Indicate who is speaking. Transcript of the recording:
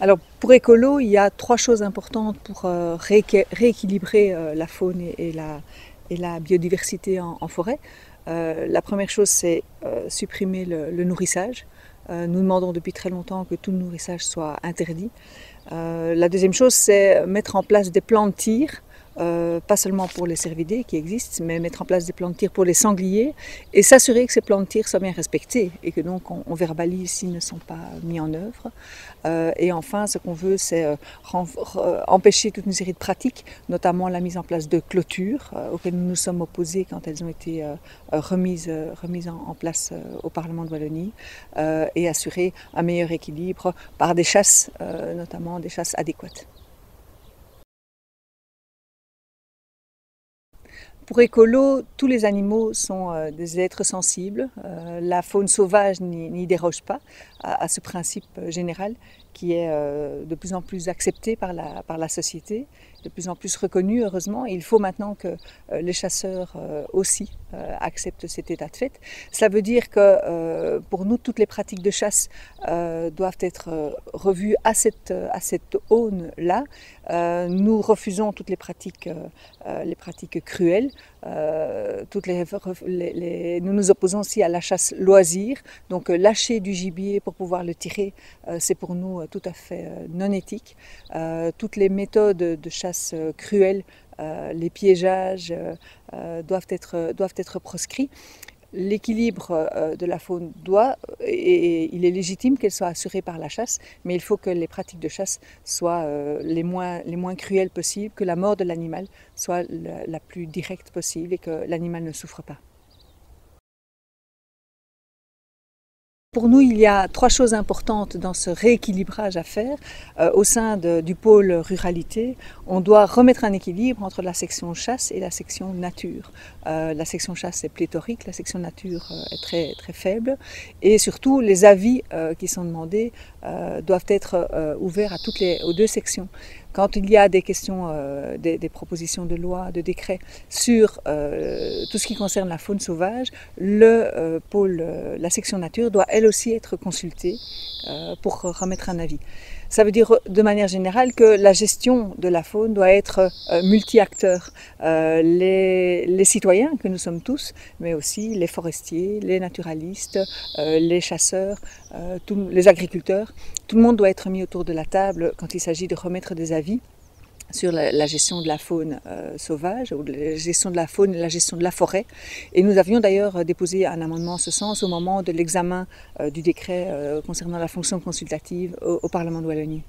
Speaker 1: Alors pour Écolo, il y a trois choses importantes pour rééquilibrer la faune et la biodiversité en forêt. La première chose, c'est supprimer le nourrissage. Nous demandons depuis très longtemps que tout le nourrissage soit interdit. La deuxième chose, c'est mettre en place des plans de tir. Pas seulement pour les cervidés qui existent, mais mettre en place des plans de tir pour les sangliers et s'assurer que ces plans de tir soient bien respectés et que donc on verbalise s'ils ne sont pas mis en œuvre. Et enfin, ce qu'on veut, c'est empêcher toute une série de pratiques, notamment la mise en place de clôtures auxquelles nous nous sommes opposés quand elles ont été remises en place au Parlement de Wallonie et assurer un meilleur équilibre par des chasses, notamment des chasses adéquates. Pour Écolo, tous les animaux sont des êtres sensibles. La faune sauvage n'y déroge pas à ce principe général qui est de plus en plus accepté par la société, de plus en plus reconnu, heureusement. Et il faut maintenant que les chasseurs aussi acceptent cet état de fait. Cela veut dire que pour nous, toutes les pratiques de chasse doivent être revues à cette aune-là. Nous refusons toutes les pratiques cruelles. Nous nous opposons aussi à la chasse loisir. Donc lâcher du gibier pour pouvoir le tirer, c'est pour nous tout à fait non éthique. Toutes les méthodes de chasse cruelles, les piégeages doivent être proscrits. L'équilibre de la faune et il est légitime qu'elle soit assurée par la chasse, mais il faut que les pratiques de chasse soient les moins cruelles possibles, que la mort de l'animal soit la plus directe possible et que l'animal ne souffre pas. Pour nous, il y a trois choses importantes dans ce rééquilibrage à faire. Au sein du pôle ruralité, on doit remettre un équilibre entre la section chasse et la section nature. La section chasse est pléthorique, la section nature est très, très faible. Et surtout, les avis qui sont demandés doivent être ouverts aux deux sections. Quand il y a des questions, des propositions de loi, de décrets sur tout ce qui concerne la faune sauvage, la section nature doit elle aussi être consultée pour remettre un avis. Ça veut dire de manière générale que la gestion de la faune doit être multi-acteurs. Les citoyens que nous sommes tous, mais aussi les forestiers, les naturalistes, les chasseurs, les agriculteurs. Tout le monde doit être mis autour de la table quand il s'agit de remettre des avis sur la gestion de la faune sauvage, ou la gestion de la faune et la gestion de la forêt. Et nous avions d'ailleurs déposé un amendement en ce sens au moment de l'examen du décret concernant la fonction consultative au Parlement de Wallonie.